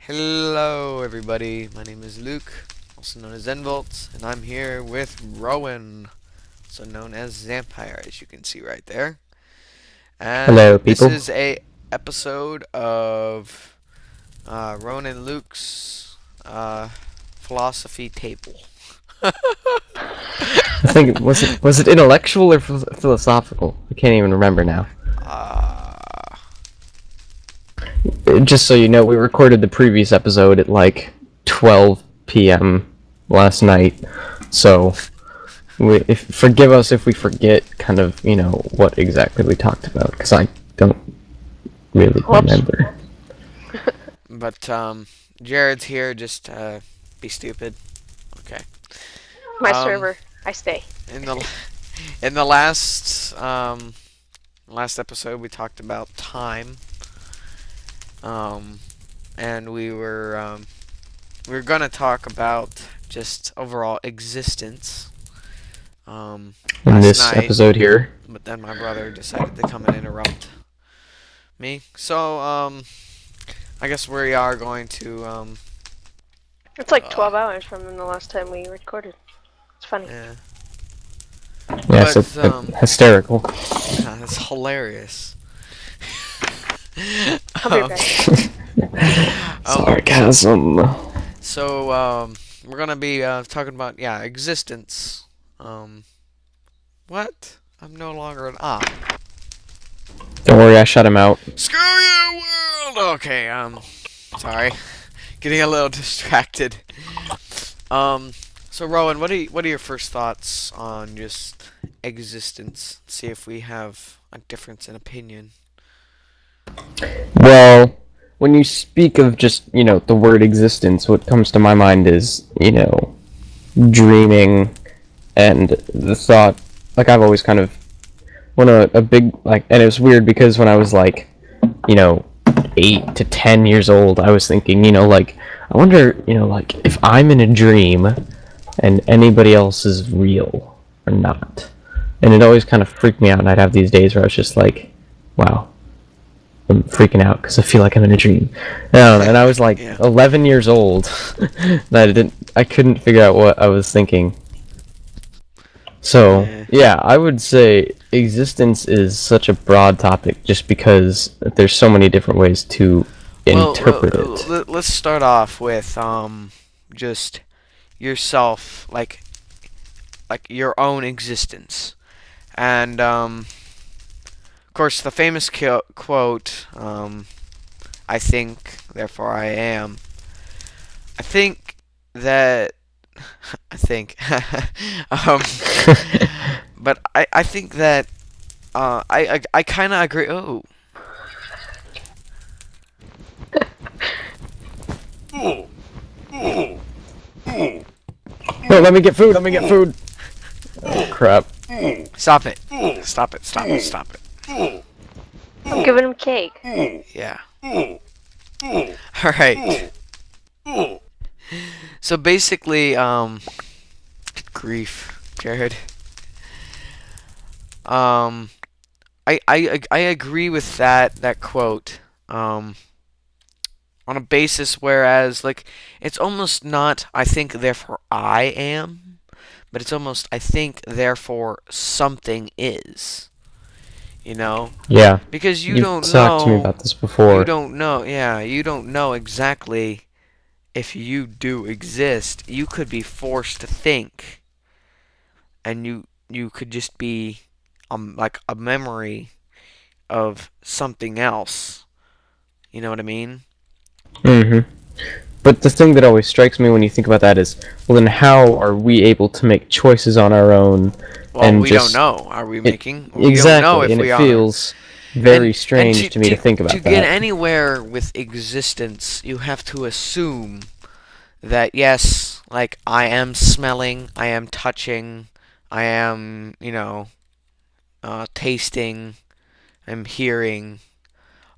Hello everybody, my name is Luke, also known as Zenvolt, and I'm here with Rowan, also known as Zampire, as you can see right there. Hello, And this people. is a episode of Rowan and Luke's philosophy table. I think was it intellectual or philosophical? I can't even remember now. uh, Just so you know, we recorded the previous episode at like 12 p.m. last night. So, forgive us if we forget kind of, what exactly we talked about because I don't really Whoops. remember. but Jared's here, just be stupid. Okay. My Um, server. I stay. in the in the last episode we talked about time, um, and we were gonna talk about just overall existence In last this night, episode here, but then my brother decided to come and interrupt me. So I guess we are going to It's like uh, 12 hours from the last time we recorded. It's funny. yeah, yes, but hysterical. that's hilarious. I'll be um, back. Sarcasm. So we're gonna be talking about existence. What? I'm no longer an op. Don't worry, I shut him out. Screw you, world. Okay. Sorry, getting a little distracted. So Rowan, what are your first thoughts on just existence? See if we have a difference in opinion. Well, when you speak of just, the word existence, what comes to my mind is, dreaming and the thought, like I've always kind of, when a big, like, and it was weird because when I was like, you know, 8 to 10 years old, I was thinking, like, I wonder, like, if I'm in a dream and anybody else is real or not. And it always kind of freaked me out, and I'd have these days where I was just like, wow, I'm freaking out because I feel like I'm in a dream. And I was like Yeah. 11 years old. And I couldn't figure out what I was thinking. So, Yeah. yeah, I would say existence is such a broad topic just because there's so many different ways to interpret it. Let's start off with just yourself, like your own existence, and of course the famous quote, I think, therefore I am. I think that I think, um, but I think that I kind of agree. Oh. No, let me get food, let me get food! Oh, crap. Stop it. Stop it. Stop it. Stop it. I'm giving him cake. Yeah. Alright. So basically, good grief, Jared. I agree with that quote. On a basis whereas, like, it's almost not I think therefore I am, but it's almost I think therefore something is. You know? Yeah, Because you've talked to me about this you before. don't know, yeah, you don't know exactly if you do exist. You could be forced to think, and you could just be like a memory of something else. You know what I mean? hmm But the thing that always strikes me when you think about that is, well, then how are we able to make choices on our own Well, and we don't just know. Are we it, making? We don't know exactly, if and we it are. feels very And strange to me to think to about get that. anywhere with existence, you have to assume that yes, like I am smelling, I am touching, I am, tasting, I'm hearing,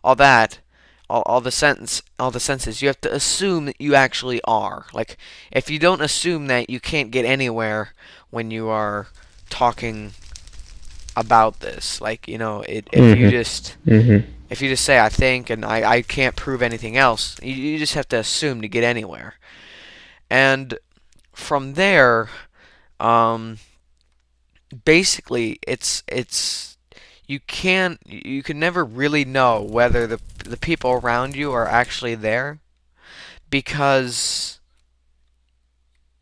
all that, all the senses. You have to assume that you actually are. Like, if you don't assume that, you can't get anywhere when you are talking about this. Like, if you hmm just hmm if you just say I think and I can't prove anything else, you just have to assume to get anywhere. And from there, um, basically, you can never really know whether the people around you are actually there because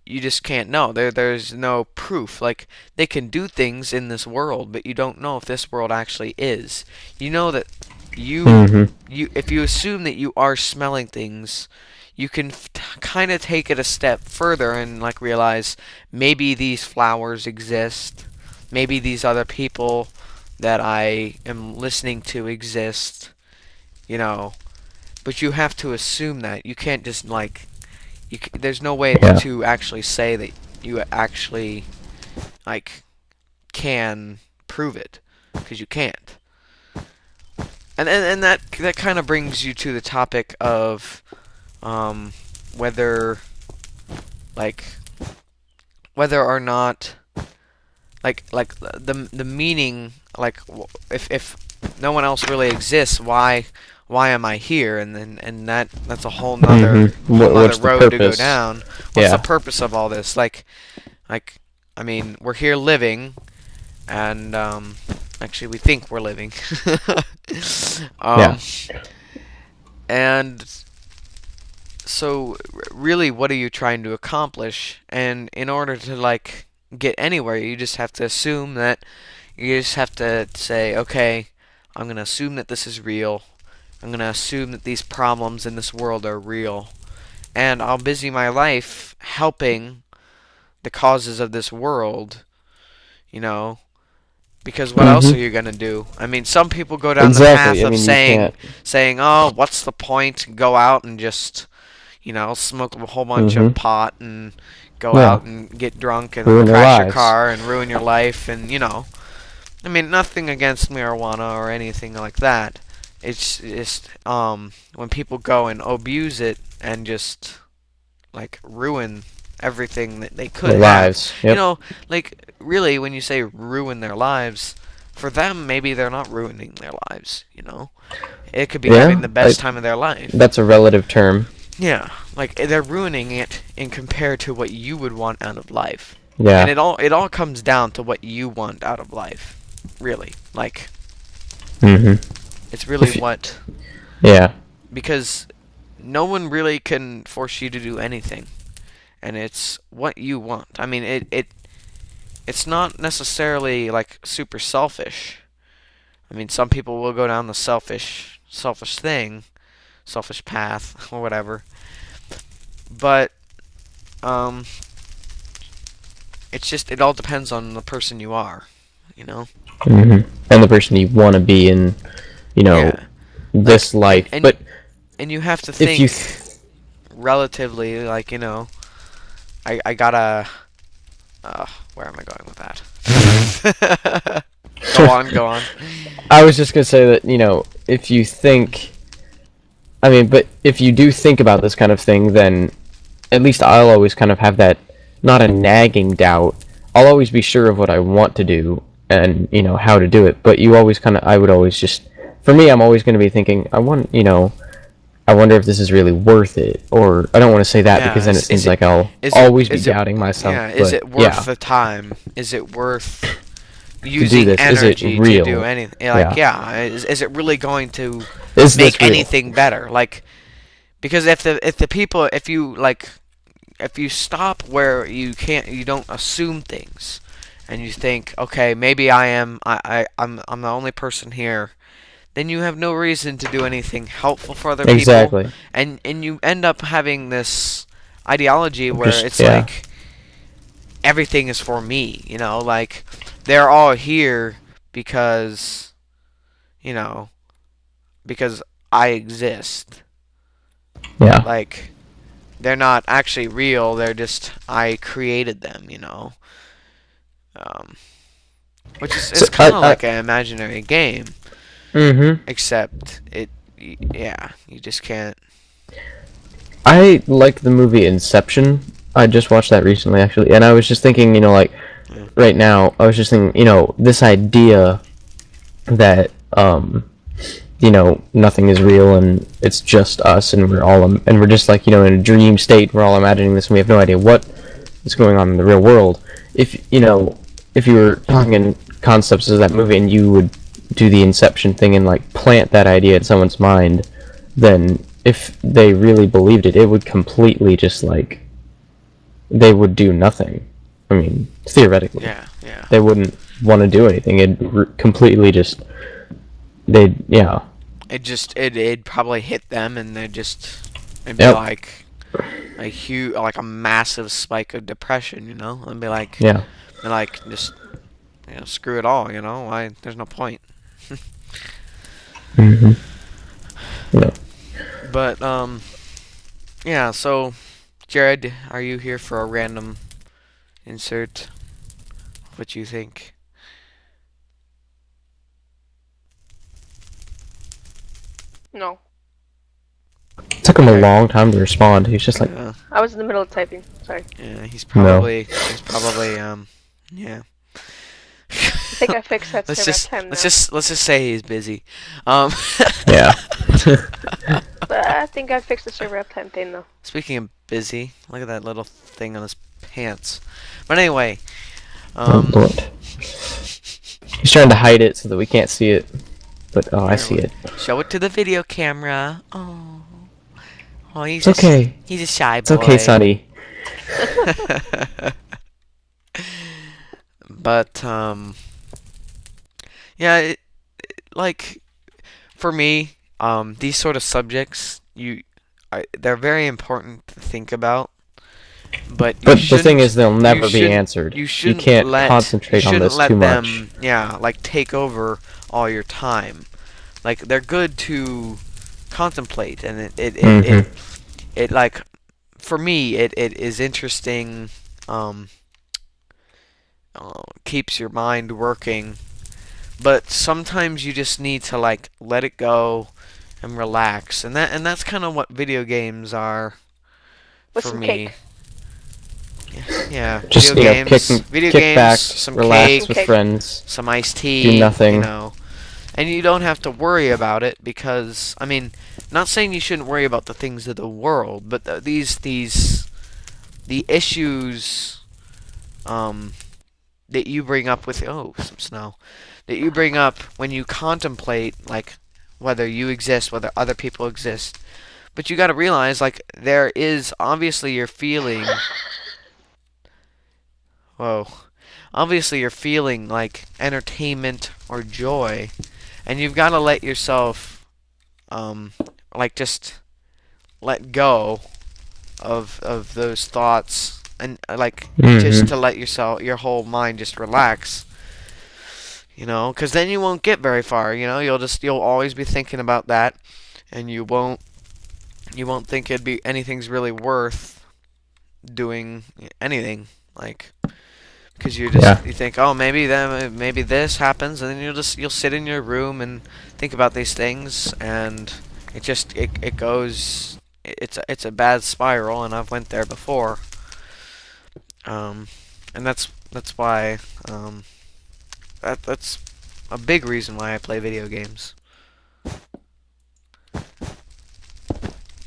you just can't know. There's no proof. Like they can do things in this world, but you don't know if this world actually is. You know that you if you assume that you are smelling things, you can kind of take it a step further and like realize maybe these flowers exist. Maybe these other people that I am listening to exist, you know. But you have to assume that. You can't just like there's no way Yeah. to actually say that you actually like can prove it because you can't. And that kind of brings you to the topic of whether like whether or not like the meaning like if no one else really exists, why am I here? And then and that's a whole nother What's the road to go purpose? down. What's the Yeah. purpose of all this? Like I mean, we're here living, and actually we think we're living. Yeah. um, and so really, what are you trying to accomplish? And in order to like get anywhere, you just have to assume that you just have to say, okay, I'm gonna assume that this is real. I'm gonna assume that these problems in this world are real, and I'll busy my life helping the causes of this world, you know, because what else are you gonna do? I mean, some people go down the path Exactly. I of mean, you can't. saying, "Oh, what's the point? Go out and just, you know, smoke a whole bunch Hmm. of pot and go Yeah. out and get drunk and Ruin their crash your lives. car and ruin your life and, you know, I mean, nothing against marijuana or anything like that. It's just when people go and abuse it and just like ruin everything that they could Their have. lives. You Yep. know, like really when you say ruin their lives, for them maybe they're not ruining their lives, you know. It could be having Yeah. the best time of their life. That's a relative term. Yeah, like they're ruining it in compared to what you would want out of life. And Yeah. it all comes down to what you want out of life. Really. Like Hmm. it's really If you- what Yeah. because no one really can force you to do anything. And it's what you want. I mean, it's not necessarily like super selfish. I mean, some people will go down the selfish thing, selfish path or whatever. But um it's just it all depends on the person you are, you know? Hmm. And the person you want to be in, Yeah. this life. and But and you have to if think you, relatively like, you know, I gotta where am I going with that? Go on. I was just gonna say that if you think, I mean, but if you do think about this kind of thing, then at least I'll always kind of have that, not a nagging doubt. I'll always be sure of what I want to do and how to do it. But you always I would always just, for me, I'm always gonna be thinking, I wonder if this is really worth it, or I don't want to say that Yeah, because then it is seems it like I'll is always be is it doubting myself. yeah, is but it worth yeah, the time? Is it worth to do using this, is it energy to real? do anything? Like, Yeah. yeah, is it really going to Is make this real? anything better? Like, because if the people, if you like, if you stop where you don't assume things, and you think, okay, maybe I'm the only person here, then you have no reason to do anything helpful for other people, Exactly. and you end up having this ideology where Just it's yeah. like everything is for me, you know, like they're all here because, you know, because I exist. Yeah. Like they're not actually real, they're just I created them, you know. Um, which is So it's kind of like an imaginary game, Mm-hmm. except yeah, you just can't. I liked the movie Inception. I just watched that recently, actually, and I was just thinking, Yeah. right now, I was just thinking, this idea that, nothing is real and it's just us and we're just like, in a dream state. We're all imagining this and we have no idea what is going on in the real world. If you were talking in concepts of that movie and you would do the Inception thing and like plant that idea in someone's mind, then if they really believed it, it would completely just like they would do nothing. I mean, theoretically. Yeah, yeah. They wouldn't want to do anything. It'd completely just yeah. It'd probably hit them, and it'd be Yep. like a huge, like a massive spike of depression, and be like, Yeah. and like just, screw it all, why? There's no point. Mhm. Yeah. But yeah. So, Jared, are you here for a random insert? What you think? No. It took him a Okay. long time to respond. He's just like, I was in the middle of typing. Sorry. Yeah, he's No. probably yeah. I think I fixed that let's server just time now. let's just say he's busy. yeah. But I think I fixed the server uptime thing though. Speaking of busy, look at that little thing on his pants. But anyway, Oh Lord. He's trying to hide it so that we can't see it. But I see it. show it to the video camera. Oh, he's It's okay. He's a shy boy. It's okay, Sonny. But yeah, like for me, these sort of subjects, they're very important to think about. But the thing is, they'll never be shouldn't- answered. You You shouldn't can't let, concentrate you on shouldn't this let too them, much. yeah, like take over all your time. Like they're good to contemplate, and it like for me it is interesting. Keeps your mind working, but sometimes you just need to like let it go and relax, and that's kind of what video games are With for some me. cake. Yeah, Just video games, kick back, some relax cake, with Cake. friends. some iced tea, Do nothing. And you don't have to worry about it because, I mean, not saying you shouldn't worry about the things of the world, but the issues that you bring up with some snow that you bring up when you contemplate like whether you exist, whether other people exist. But you got to realize like there is obviously you're feeling obviously you're feeling like entertainment or joy, and you've got to let yourself like just let go of those thoughts, and like just to let your whole mind just relax, because then you won't get very far. You'll always be thinking about that, and you won't think anything's really worth doing anything, like, because you think, oh, maybe this happens, and then you'll sit in your room and think about these things, and it goes. It's a bad spiral, and I've went there before. And that's why that's a big reason why I play video games.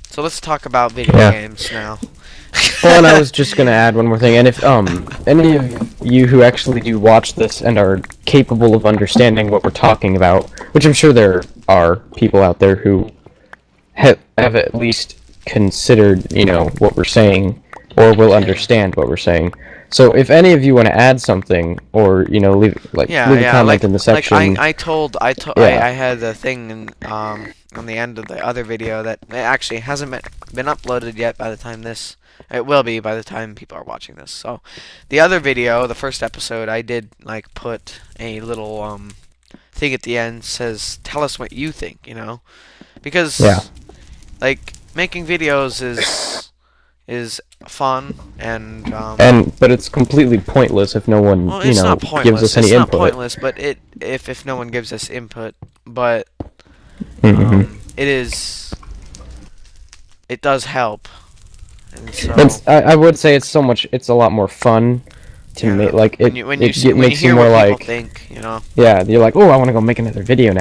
So let's talk about video games now. Well, and I was just gonna add one more thing, and if any of you who actually do watch this and are capable of understanding what we're talking about, which I'm sure there are people out there who have at least considered, what we're saying, or will understand what we're saying. So if any of you want to add something, or leave a comment in the section. I had the thing on the end of the other video that it actually hasn't been uploaded yet. By the time it will be by the time people are watching this. So the other video, the first episode, I did like put a little thing at the end says, "Tell us what you think," because like making videos is fun, and but it's completely pointless if no one it's not pointless. gives us any it's input. not pointless, but if no one gives us input, but it does help, and so I would say it's a lot more fun to make, like, when you makes hear you more what like people think, yeah, you're like, oh, I want to go make another video now.